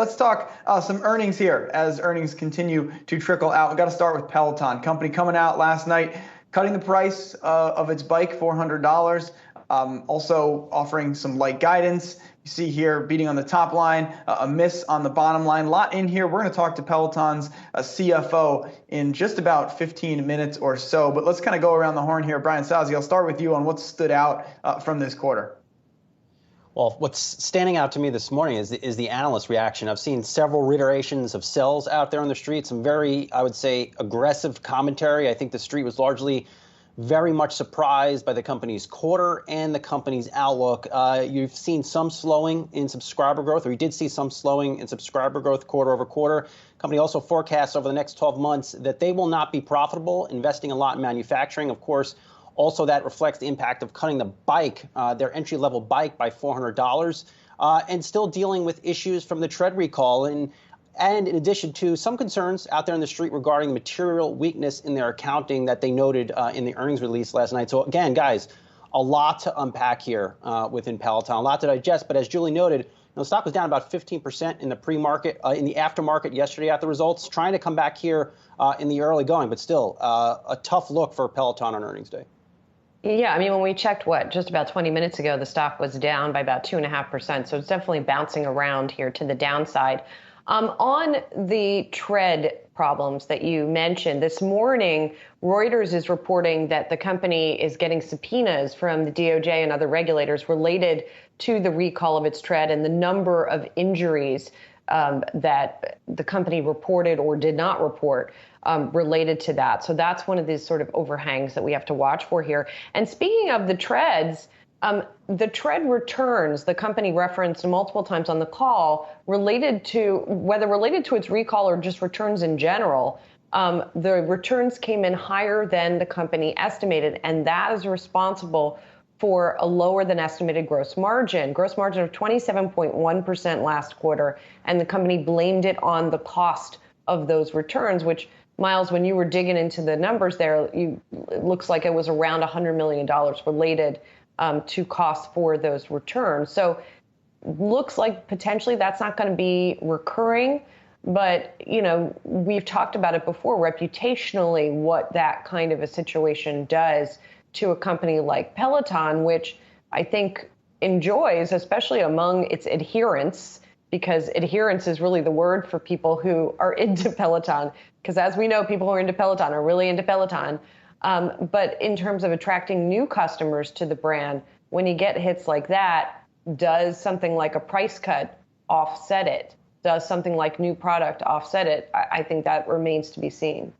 Let's talk some earnings here as earnings continue to trickle out. We've got to start with Peloton. Company coming out last night, cutting the price of its bike, $400. Also offering some light guidance. You see here beating on the top line, a miss on the bottom line. A lot in here. We're going to talk to Peloton's CFO in just about 15 minutes or so. But let's kind of go around the horn here. Brian Sozzi, I'll start with you on what stood out from this quarter. Well, what's standing out to me this morning is the analyst reaction. I've seen several reiterations of sells out there on the street, some very, I would say, aggressive commentary. I think the street was largely very much surprised by the company's quarter and the company's outlook. You've seen some slowing in subscriber growth, or you did see some slowing in subscriber growth quarter over quarter. Company also forecasts over the next 12 months that they will not be profitable, investing a lot in manufacturing. Of course, also that reflects the impact of cutting the bike, their entry-level bike, by $400, and still dealing with issues from the tread recall. And in addition to some concerns out there in the street regarding material weakness in their accounting that they noted in the earnings release last night. So again, guys, a lot to unpack here within Peloton, a lot to digest. But as Julie noted, the stock was down about 15% in the pre-market, in the aftermarket yesterday at the results, trying to come back here in the early going, but still a tough look for Peloton on earnings day. Yeah, I mean, when we checked, just about 20 minutes ago, the stock was down by about 2.5%. So it's definitely bouncing around here to the downside. On the tread problems that you mentioned, this morning, Reuters is reporting that the company is getting subpoenas from the DOJ and other regulators related to the recall of its tread and the number of injuries that the company reported or did not report related to that. So that's one of these sort of overhangs that we have to watch for here. And speaking of the treads, the tread returns, the company referenced multiple times on the call, related to its recall or just returns in general, the returns came in higher than the company estimated, and that is responsible for a lower than estimated gross margin of 27.1% last quarter, and the company blamed it on the cost of those returns, which, Myles, when you were digging into the numbers there, it looks like it was around $100 million related to costs for those returns. So looks like potentially that's not going to be recurring. But, we've talked about it before, reputationally, what that kind of a situation does to a company like Peloton, which I think enjoys, especially among its adherents, because adherence is really the word for people who are into Peloton. Because as we know, people who are into Peloton are really into Peloton. But in terms of attracting new customers to the brand, when you get hits like that, does something like a price cut offset it? Does something like new product offset it? I think that remains to be seen.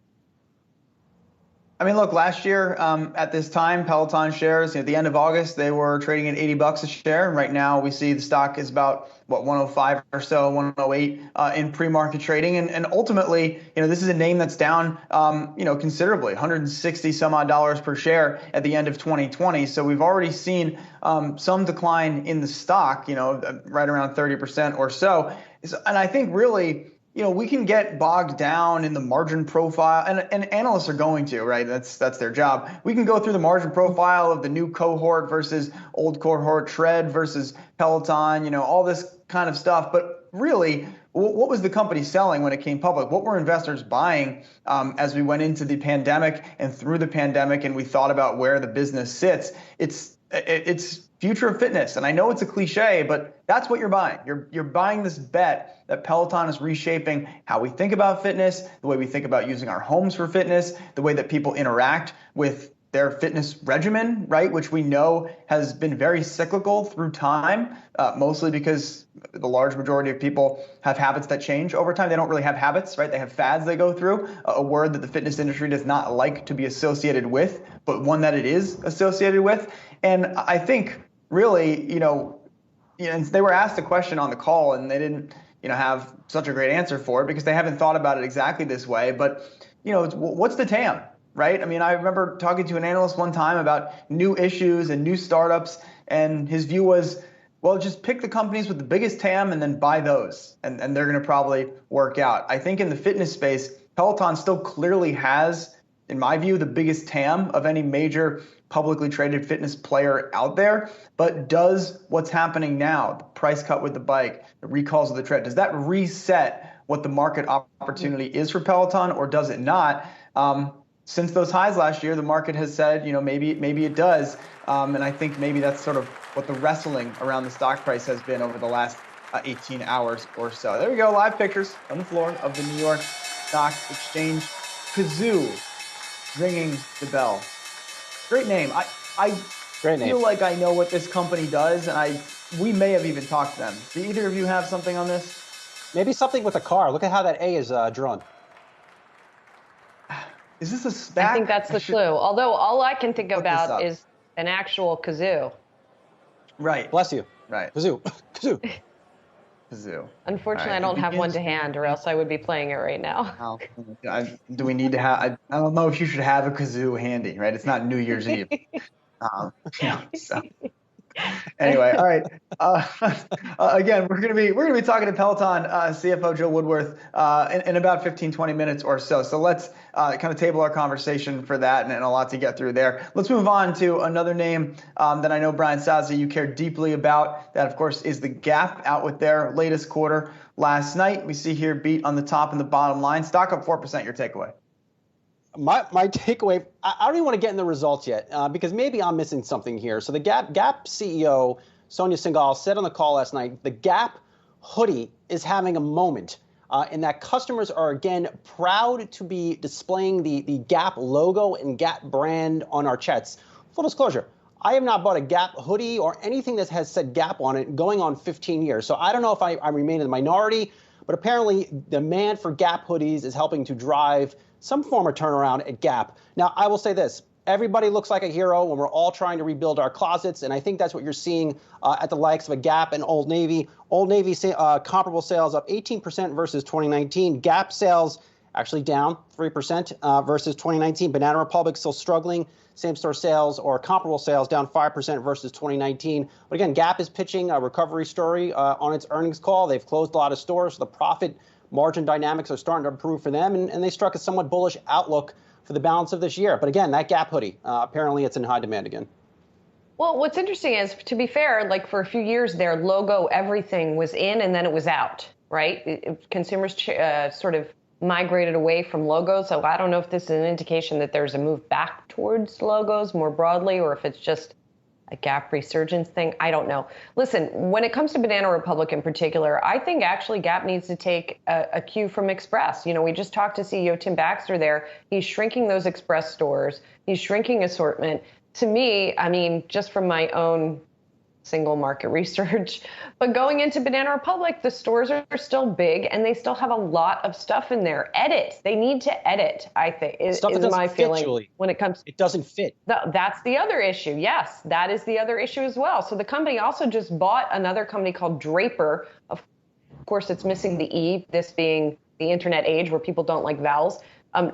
I mean, look, last year at this time, Peloton shares, at the end of August, they were trading at $80 a share. And right now we see the stock is about, 105 or so, 108 in pre-market trading. And ultimately, this is a name that's down, considerably, 160 some odd dollars per share at the end of 2020. So we've already seen some decline in the stock, right around 30% or so. And I think really, we can get bogged down in the margin profile, and analysts are going to, right? That's their job. We can go through the margin profile of the new cohort versus old cohort, tread versus Peloton, all this kind of stuff. But really, what was the company selling when it came public? What were investors buying as we went into the pandemic and through the pandemic, and we thought about where the business sits? It's future of fitness. And I know it's a cliche, but that's what you're buying. You're buying this bet that Peloton is reshaping how we think about fitness, the way we think about using our homes for fitness, the way that people interact with their fitness regimen, right, which we know has been very cyclical through time, mostly because the large majority of people have habits that change over time. They don't really have habits, right? They have fads they go through, a word that the fitness industry does not like to be associated with, but one that it is associated with. And I think really, and they were asked a question on the call and they didn't, have such a great answer for it because they haven't thought about it exactly this way. But, what's the TAM? Right? I mean, I remember talking to an analyst one time about new issues and new startups, and his view was, well, just pick the companies with the biggest TAM and then buy those, and they're going to probably work out. I think in the fitness space, Peloton still clearly has in my view, the biggest TAM of any major publicly traded fitness player out there. But does what's happening now, the price cut with the bike, the recalls of the tread, does that reset what the market opportunity is for Peloton, or does it not? Since those highs last year, the market has said, maybe it does. And I think maybe that's sort of what the wrestling around the stock price has been over the last 18 hours or so. There we go, live pictures on the floor of the New York Stock Exchange. Kazoo ringing the bell. Great name. I feel like I know what this company does, and we may have even talked to them. Do either of you have something on this? Maybe something with a car. Look at how that A is drawn. Is this a SPAC? I think that's the clue. Although all I can think about is an actual kazoo. Right. Bless you. Right. Kazoo. Kazoo. Kazoo. Unfortunately, I don't have one to hand, or else I would be playing it right now. Do we need to have? I don't know if you should have a kazoo handy, right? It's not New Year's Eve. So. Anyway, all right. Again, we're gonna be talking to Peloton CFO Joe Woodworth in about 15-20 minutes or so. So let's kind of table our conversation for that, and a lot to get through there. Let's move on to another name that I know, Brian Sozzi, you care deeply about. That, of course, is the Gap, out with their latest quarter last night. We see here beat on the top and the bottom line. Stock up 4%. Your takeaway. My takeaway, I don't even want to get in the results yet because maybe I'm missing something here. So the Gap CEO, Sonia Singhal, said on the call last night, the Gap hoodie is having a moment in that customers are again proud to be displaying the Gap logo and Gap brand on our chests. Full disclosure, I have not bought a Gap hoodie or anything that has said Gap on it going on 15 years. So I don't know if I remain in the minority, but apparently demand for Gap hoodies is helping to drive some form of turnaround at Gap. Now, I will say this. Everybody looks like a hero when we're all trying to rebuild our closets, and I think that's what you're seeing at the likes of a Gap and Old Navy. Old Navy comparable sales up 18% versus 2019. Gap sales actually down 3% versus 2019. Banana Republic still struggling. Same-store sales or comparable sales down 5% versus 2019. But again, Gap is pitching a recovery story on its earnings call. They've closed a lot of stores. So the profit margin dynamics are starting to improve for them, and they struck a somewhat bullish outlook for the balance of this year. But again, that Gap hoodie, apparently it's in high demand again. Well, what's interesting is, to be fair, like for a few years, their logo, everything was in and then it was out, right? Consumers sort of migrated away from logos. So I don't know if this is an indication that there's a move back towards logos more broadly, or if it's just a Gap resurgence thing. I don't know. Listen, when it comes to Banana Republic in particular, I think actually Gap needs to take a cue from Express. We just talked to CEO Tim Baxter there. He's shrinking those Express stores. He's shrinking assortment. To me, I mean, just from my own single market research, but going into Banana Republic, the stores are still big and they still have a lot of stuff in there. They need to edit, I think, is my feeling. Julie. When it comes. It doesn't fit. That's the other issue. Yes, that is the other issue as well. So the company also just bought another company called Draper. Of course, it's missing the E, this being the internet age where people don't like vowels.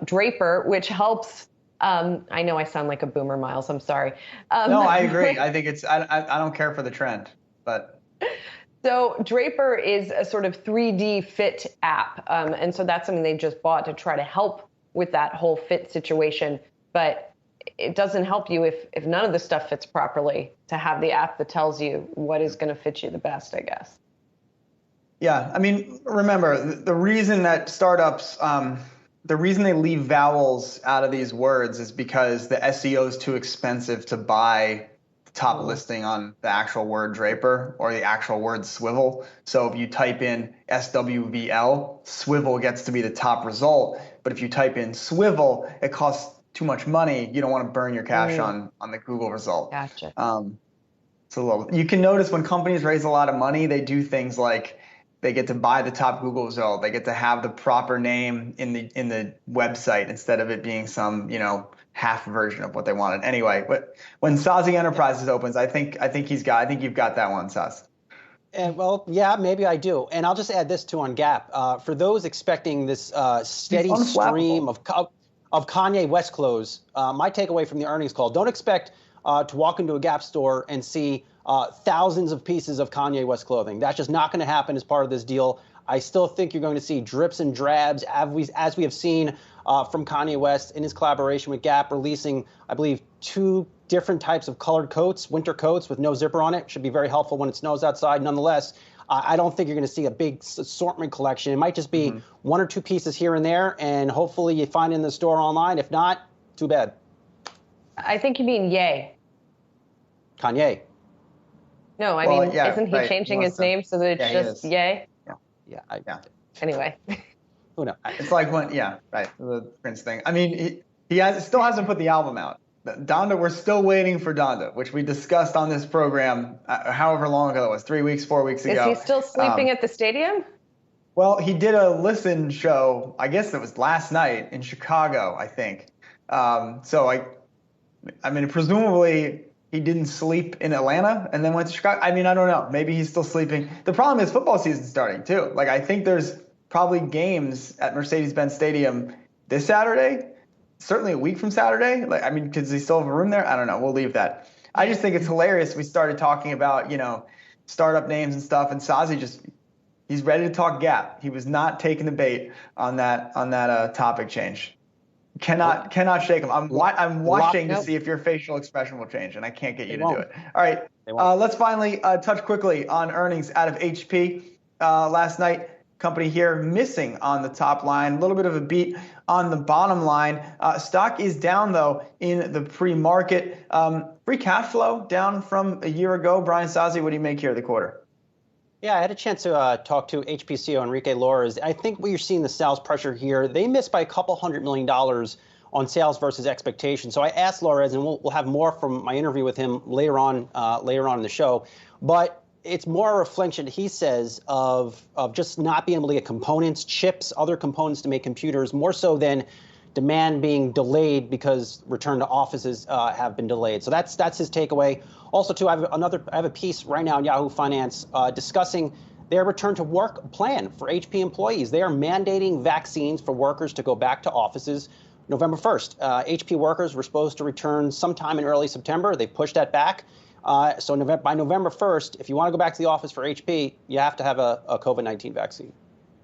Draper, which helps. I know I sound like a boomer, Myles. I'm sorry. No, I agree. I think I don't care for the trend, but. So Draper is a sort of 3D fit app. And so that's something they just bought to try to help with that whole fit situation. But it doesn't help you if none of the stuff fits properly to have the app that tells you what is going to fit you the best, I guess. Yeah. I mean, remember, the reason that startups, the reason they leave vowels out of these words is because the SEO is too expensive to buy the top listing on the actual word Draper or the actual word swivel. So if you type in SWVL, swivel gets to be the top result. But if you type in swivel, it costs too much money. You don't want to burn your cash on the Google result. Gotcha. So you can notice when companies raise a lot of money, they do things like they get to buy the top Google result. They get to have the proper name in the website instead of it being some, half version of what they wanted. Anyway, but when Sozzi Enterprises opens, I think you've got that one, Soz. And well, yeah, maybe I do. And I'll just add this too on Gap. For those expecting this steady stream of Kanye West clothes, my takeaway from the earnings call: don't expect to walk into a Gap store and see thousands of pieces of Kanye West clothing. That's just not going to happen as part of this deal. I still think you're going to see drips and drabs, as we have seen from Kanye West in his collaboration with Gap, releasing, I believe, 2 different types of colored coats, winter coats with no zipper on it. Should be very helpful when it snows outside. Nonetheless, I don't think you're going to see a big assortment collection. It might just be 1 or 2 pieces here and there, and hopefully you find it in the store online. If not, too bad. I think you mean Ye. Kanye. No, isn't he changing his name so that it's just Ye? Yeah. Anyway. Who knows? It's like the Prince thing. I mean, he still hasn't put the album out. Donda, we're still waiting for Donda, which we discussed on this program however long ago it was, 3 weeks, 4 weeks ago. Is he still sleeping at the stadium? Well, he did a listen show, I guess it was last night in Chicago, I think. Presumably he didn't sleep in Atlanta and then went to Chicago. I mean, I don't know. Maybe he's still sleeping. The problem is football season's starting too. Like, I think there's probably games at Mercedes-Benz Stadium this Saturday. Certainly a week from Saturday. Does he still have a room there? I don't know. We'll leave that. I just think it's hilarious. We started talking about, startup names and stuff, and Sozzi he's ready to talk Gap. He was not taking the bait on that topic change. Cannot shake him. I'm watching to see if your facial expression will change, and I can't get you to do it. All right. Let's finally touch quickly on earnings out of HP last night. Company here missing on the top line, a little bit of a beat on the bottom line. Stock is down, though, in the pre-market. Free cash flow down from a year ago. Brian Sozzi, what do you make here of the quarter? Yeah, I had a chance to talk to HP CEO Enrique Lores. I think we are seeing the sales pressure here. They missed by a couple $100 million on sales versus expectations. So I asked Lores, and we'll have more from my interview with him later on in the show. But it's more a reflection, he says, of just not being able to get components, chips, other components to make computers, more so than demand being delayed because return to offices have been delayed. So that's his takeaway. Also, too, I have a piece right now in Yahoo Finance discussing their return to work plan for HP employees. They are mandating vaccines for workers to go back to offices November 1st. HP workers were supposed to return sometime in early September. They pushed that back. So by November 1st, if you want to go back to the office for HP, you have to have a COVID-19 vaccine.